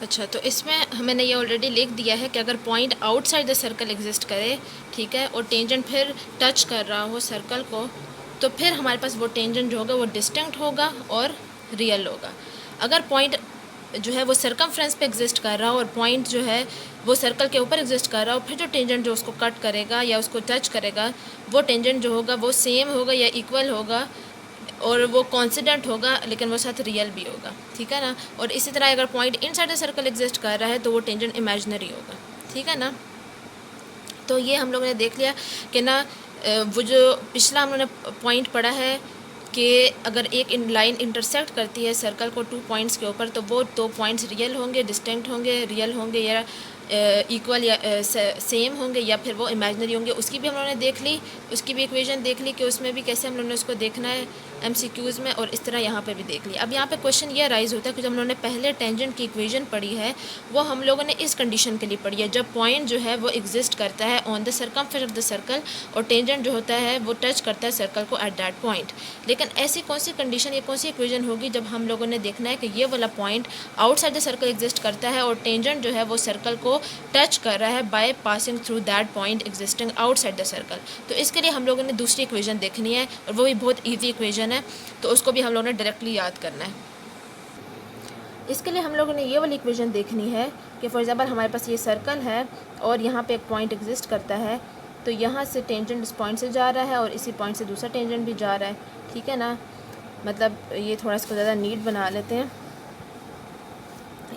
अच्छा, तो इसमें मैंने ये ऑलरेडी लिख दिया है कि अगर point outside the circle exist करे, ठीक है, और टेंजेंट फिर टच कर रहा हो सर्कल को, तो फिर हमारे पास वो टेंजेंट जो होगा वो डिस्टिंक्ट होगा और रियल होगा। अगर पॉइंट जो है वो सर्कमफ्रेंस पे एग्जिस्ट कर रहा हो और पॉइंट जो है वो सर्कल के ऊपर एग्जिस्ट कर रहा हो, फिर जो टेंजेंट जो उसको कट करेगा या उसको टच करेगा, वो टेंजेंट जो होगा वो सेम होगा या इक्वल होगा, और वो कॉन्सिडेंट होगा, लेकिन वो साथ रियल भी होगा, ठीक है ना। और इसी तरह अगर point inside the circle exist कर रहा है तो वो टेंजेंट इमेजिनरी होगा, ठीक है ना। तो ये हम लोगों ने देख लिया कि ना वो जो पिछला हम लोगों ने पॉइंट पढ़ा है कि अगर एक लाइन इंटरसेक्ट करती है सर्कल को 2 पॉइंट्स के ऊपर, तो वो 2 पॉइंट्स रियल होंगे, डिस्टिंक्ट होंगे, रियल होंगे, या इक्वल या सेम होंगे, या फिर वो इमेजिनरी होंगे। उसकी भी हम लोगों ने देख ली, उसकी भी इक्वेशन देख ली कि उसमें भी कैसे हम लोगों ने उसको देखना है MCQs में, और इस तरह यहाँ पे भी देख लिया। अब यहाँ पे क्वेश्चन ये राइज होता है कि जब हम लोगों ने पहले टेंजेंट की इक्वेशन पढ़ी है, वो हम लोगों ने इस कंडीशन के लिए पढ़ी है जब पॉइंट जो है वो एग्जिस्ट करता है on the circumference of the circle, और टेंजेंट जो होता है वो टच करता है सर्कल को एट दैट पॉइंट। लेकिन ऐसी कौन सी कंडीशन या कौन सी इक्वेशन होगी जब हम लोगों ने देखना है कि ये वाला point outside the circle exist करता है और टेंजेंट जो है वो सर्कल को टच कर रहा है by passing through that point existing outside the circle. तो इसके लिए हम लोगों ने दूसरी इक्वेशन देखनी है, और वो भी बहुत ईजी इक्वेशन है, तो उसको भी हम लोगों ने डायरेक्टली याद करना है। इसके लिए हम लोगों ने ये वाली इक्वेशन देखनी है कि फॉर एग्जांपल हमारे पास ये सर्कल है और यहाँ पे एक पॉइंट एग्जिस्ट करता है, तो यहाँ से टेंजेंट इस पॉइंट से जा रहा है और इसी पॉइंट से दूसरा टेंजेंट भी जा रहा है, ठीक है ना। मतलब ये थोड़ा इसको ज़्यादा नीट बना लेते हैं।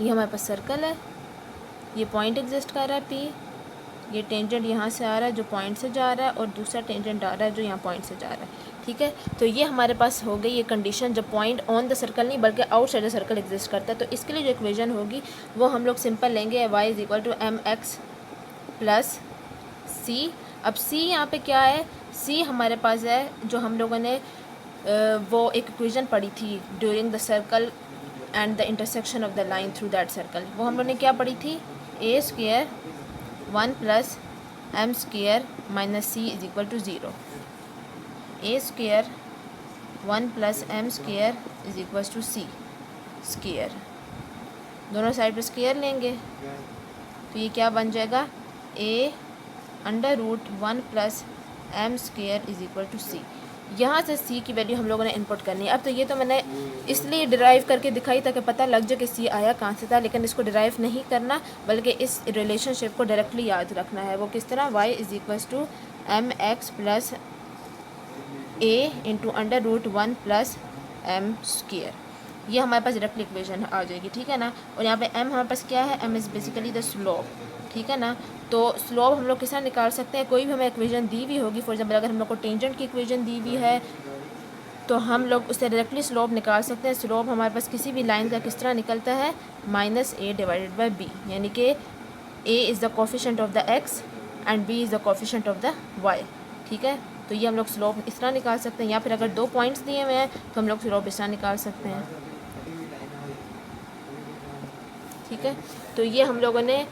ये हमारे पास सर्कल है, ये पॉइंट एग्जिस्ट कर रहा है P, ये टेंजेंट यहाँ से आ रहा है जो पॉइंट से जा रहा है, और दूसरा टेंजेंट आ रहा है जो यहाँ पॉइंट से जा रहा है, ठीक है। तो ये हमारे पास हो गई ये कंडीशन जब पॉइंट ऑन द सर्कल नहीं बल्कि आउटसाइड द सर्कल एग्जिस्ट करता है। तो इसके लिए जो इक्वेशन होगी वो हम लोग सिंपल लेंगे, y is equal to mx plus c। अब c यहाँ पे क्या है, c हमारे पास है जो हम लोगों ने वो एक इक्वेशन पढ़ी थी during the circle and the intersection of the line through that circle. वो हम लोगों ने क्या पढ़ी थी, a square 1 plus m square minus c is equal to 0। a square 1 plus m square is equal to c square, दोनों side पर square लेंगे तो ये क्या बन जाएगा, a under root 1 plus m square is equal to c। यहाँ से c की वैल्यू हम लोगों ने इनपुट करनी है। अब तो ये तो मैंने इसलिए डिराइव करके दिखाई ताकि पता लग जाए कि c आया कहाँ से था, लेकिन इसको डिराइव नहीं करना बल्कि इस रिलेशनशिप को डायरेक्टली याद रखना है। वो किस तरह, y is equal to mx plus a into under root 1 plus m square. ये हमारे पास डायरेक्टली इक्वेशन आ जाएगी, ठीक है ना। और यहाँ पे m हमारे पास क्या है, m is basically the slope, ठीक है ना। तो स्लोप हम लोग किस तरह निकाल सकते हैं, कोई भी हमें इक्वेशन दी हुई होगी, फॉर एग्जांपल अगर हम लोग को टेंजेंट की इक्वेशन दी हुई है तो हम लोग उससे डायरेक्टली स्लोप निकाल सकते हैं। स्लोप हमारे पास किसी भी लाइन का किस तरह निकलता है, -a डिवाइडेड बाई b, यानी कि a is the coefficient of the x and b is the coefficient of the y, ठीक है। तो ये हम लोग स्लोप इस तरह निकाल सकते हैं, या फिर अगर 2 पॉइंट्स दिए हुए हैं तो हम लोग स्लोप इस तरह निकाल सकते हैं, ठीक है। तो ये हम लोगों ने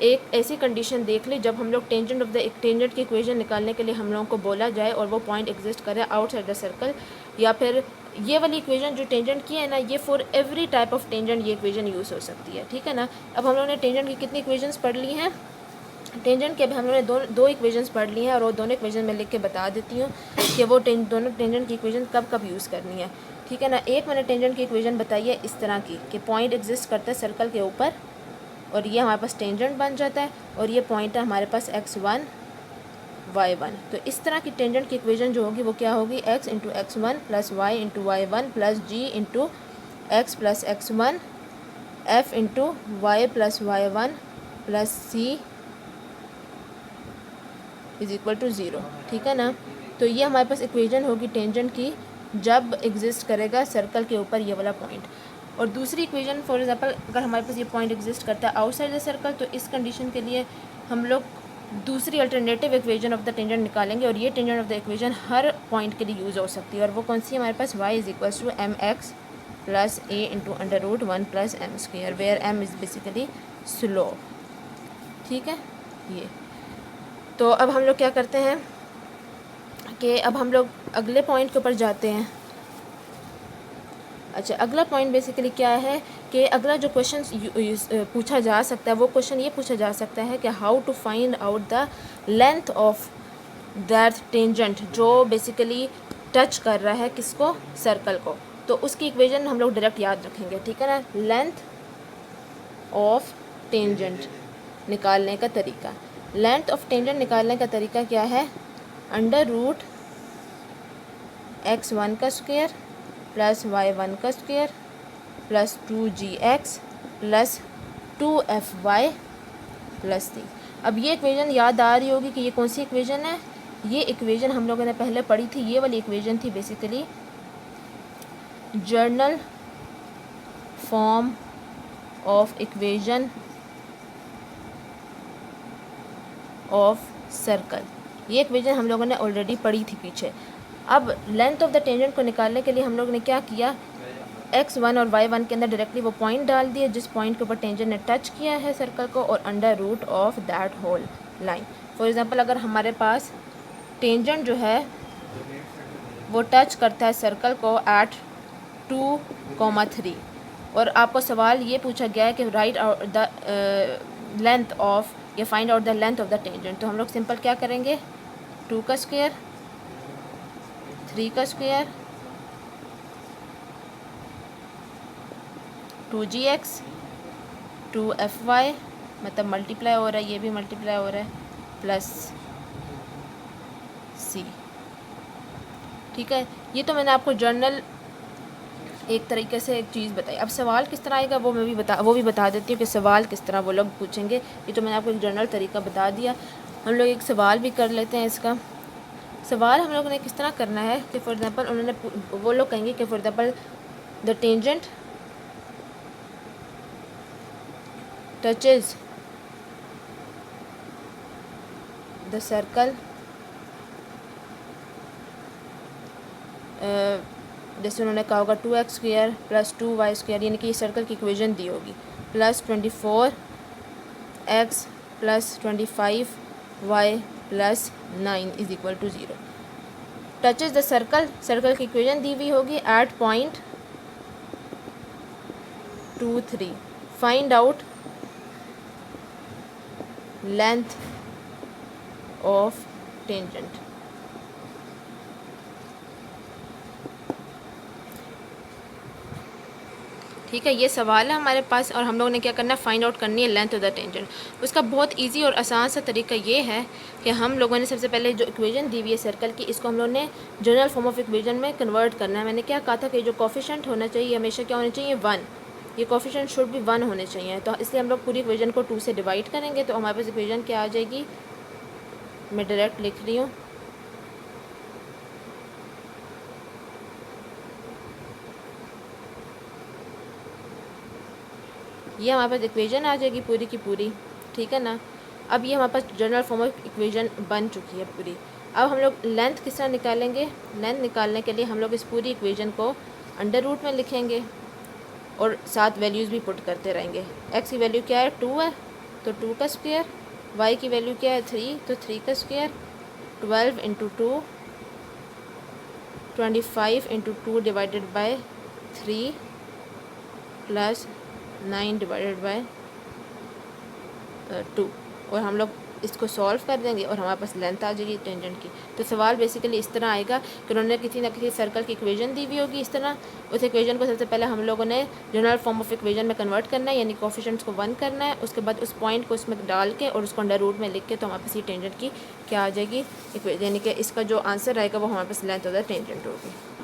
एक ऐसी कंडीशन देख ली जब हम लोग टेंजेंट की इक्वेशन निकालने के लिए हम लोगों को बोला जाए और वो पॉइंट एग्जिस्ट करे आउटसाइड द सर्कल, या फिर ये वाली इक्वेशन जो टेंजेंट की है ना, ये for every type of tangent ये इक्वेशन यूज़ हो सकती है, ठीक है ना। अब हम लोगों ने टेंजेंट की कितनी इक्वेशंस पढ़ ली हैं, टेंजेंट के अभी हम लोगों ने दो इक्वेशंस पढ़ ली हैं, और वो दोनों इक्वेशन मैं लिख के बता देती हूँ कि वो दोनों टेंजेंट की इक्वेशन कब कब यूज़ करनी है, ठीक है ना। एक मैंने टेंजेंट की इक्वेशन बताई है इस तरह की कि पॉइंट एग्जिस्ट करता है सर्कल के ऊपर, और ये हमारे पास टेंजेंट बन जाता है, और ये पॉइंट है हमारे पास x1 y1। तो इस तरह की टेंजेंट की इक्वेशन जो होगी वो क्या होगी, x into x1 plus y into y1 plus g into x plus x1 f into y plus y1 plus c is equal to 0, ठीक है ना। तो ये हमारे पास इक्वेशन होगी टेंजेंट की जब एग्जिस्ट करेगा सर्कल के ऊपर ये वाला पॉइंट। और दूसरी इक्वेशन फॉर एग्जांपल अगर हमारे पास ये पॉइंट एग्जिस्ट करता है आउटसाइड द सर्कल, तो इस कंडीशन के लिए हम लोग दूसरी alternative equation of the tangent निकालेंगे, और ये tangent of the equation her point के लिए यूज़ हो सकती है। और वो कौन सी है हमारे पास, y is equal to mx plus a into under root 1 plus m square, where m is basically slope, ठीक है। ये तो अब हम लोग क्या करते हैं कि अब हम लोग अगले पॉइंट के ऊपर जाते हैं। अच्छा, अगला पॉइंट बेसिकली क्या है कि अगला जो क्वेश्चन पूछा जा सकता है वो क्वेश्चन ये पूछा जा सकता है कि how to find out the length of that tangent जो बेसिकली टच कर रहा है किसको, सर्कल को। तो उसकी इक्वेशन हम लोग डायरेक्ट याद रखेंगे, ठीक है ना। लेंथ ऑफ टेंजेंट निकालने का तरीका, लेंथ ऑफ टेंजेंट निकालने का तरीका क्या है, अंडर रूट x1 का स्क्वायर प्लस y1 का square plus 2gx plus 2fy plus 3। अब ये इक्वेशन याद आ रही होगी कि ये कौन सी इक्वेशन है, ये इक्वेशन हम लोगों ने पहले पढ़ी थी, ये वाली इक्वेशन थी basically journal form of equation of circle. ये इक्वेशन हम लोगों ने ऑलरेडी पढ़ी थी पीछे। अब लेंथ ऑफ द टेंजेंट को निकालने के लिए हम लोग ने क्या किया, x1 और y1 के अंदर डायरेक्टली वो पॉइंट डाल दिए जिस पॉइंट के ऊपर टेंजेंट ने टच किया है सर्कल को, और under root of that whole line. For example अगर हमारे पास टेंजेंट जो है वो टच करता है सर्कल को एट 2,3 और आपको सवाल ये पूछा गया है कि राइट द लेंथ ऑफ या find out the length of the tangent, तो हम लोग सिंपल क्या करेंगे, 2 का स्क्वायर 3 का स्क्वायर 2gx 2fy मतलब मल्टीप्लाई हो रहा है, ये भी मल्टीप्लाई हो रहा है, प्लस c। ठीक है, ये तो मैंने आपको जर्नल एक तरीके से एक चीज़ बताई। अब सवाल किस तरह आएगा वो भी बता देती हूँ कि सवाल किस तरह वो लोग पूछेंगे। ये तो मैंने आपको एक जर्नल तरीका बता दिया। हम लोग एक सवाल भी कर लेते हैं। इसका सवाल हम लोगों ने किस तरह करना है कि फॉर एग्ज़ाम्पल वो लोग कहेंगे कि for example the tangent touches the circle, जैसे उन्होंने कहा होगा 2x square plus 2y square, यानी कि ये सर्कल की इक्वेशन दी होगी, plus 24x plus 25y plus 9 is equal to 0। Touches the circle, circle की इक्वेशन दी हुई होगी at point 2,3। Find out length of tangent. ठीक है, ये सवाल है हमारे पास और हम लोगों ने क्या करना है, फाइंड आउट करनी है लेंथ ऑफ द टेंजेंट। उसका बहुत इजी और आसान सा तरीका ये है कि हम लोगों ने सबसे पहले जो इक्वेशन दी हुई है सर्कल की, इसको हम लोगों ने जनरल फॉर्म ऑफ इक्वेशन में कन्वर्ट करना है। मैंने क्या कहा था कि जो कोफिशिएंट होना चाहिए हमेशा क्या होना चाहिए, 1। ये कोफिशिएंट शुड भी 1 होने चाहिए। तो इसलिए हम लोग पूरी इक्वेशन को 2 से डिवाइड करेंगे तो हमारे पास इक्वेशन क्या आ जाएगी, मैं डायरेक्ट लिख रही हूँ, ये हमारे पास इक्वेशन आ जाएगी पूरी की पूरी। ठीक है ना। अब ये हमारे पास जनरल फॉर्म ऑफ इक्वेशन बन चुकी है पूरी। अब हम लोग लेंथ किस तरह निकालेंगे, लेंथ निकालने के लिए हम लोग इस पूरी इक्वेशन को अंडर रूट में लिखेंगे और साथ वैल्यूज़ भी पुट करते रहेंगे। x की वैल्यू क्या है, 2 है तो 2 का स्क्वायर, y की वैल्यू क्या है, 3 तो 3 का square, 12 into 2 25 into 2 divided by 3 plus 9 divided by 2 और हम लोग इसको सॉल्व कर देंगे और हमारे पास लेंथ आ जाएगी टेंजेंट की। तो सवाल बेसिकली इस तरह आएगा कि उन्होंने किसी ना किसी सर्कल की इक्वेशन दी हुई होगी इस तरह। उस इक्वेशन को सबसे पहले हम लोगों ने जनरल फॉर्म ऑफ इक्वेशन में कन्वर्ट करना है, यानी कोफिशिएंट्स को 1 करना है। उसके बाद उस पॉइंट को इसमें डाल के और उसको अंडर रूट में लिख के तो हमारे पास ये टेंजेंट की क्या आ जाएगी, यानी कि इसका जो आंसर आएगा वो हमारे पास लेंथ ऑफ द टेंजेंट होगी।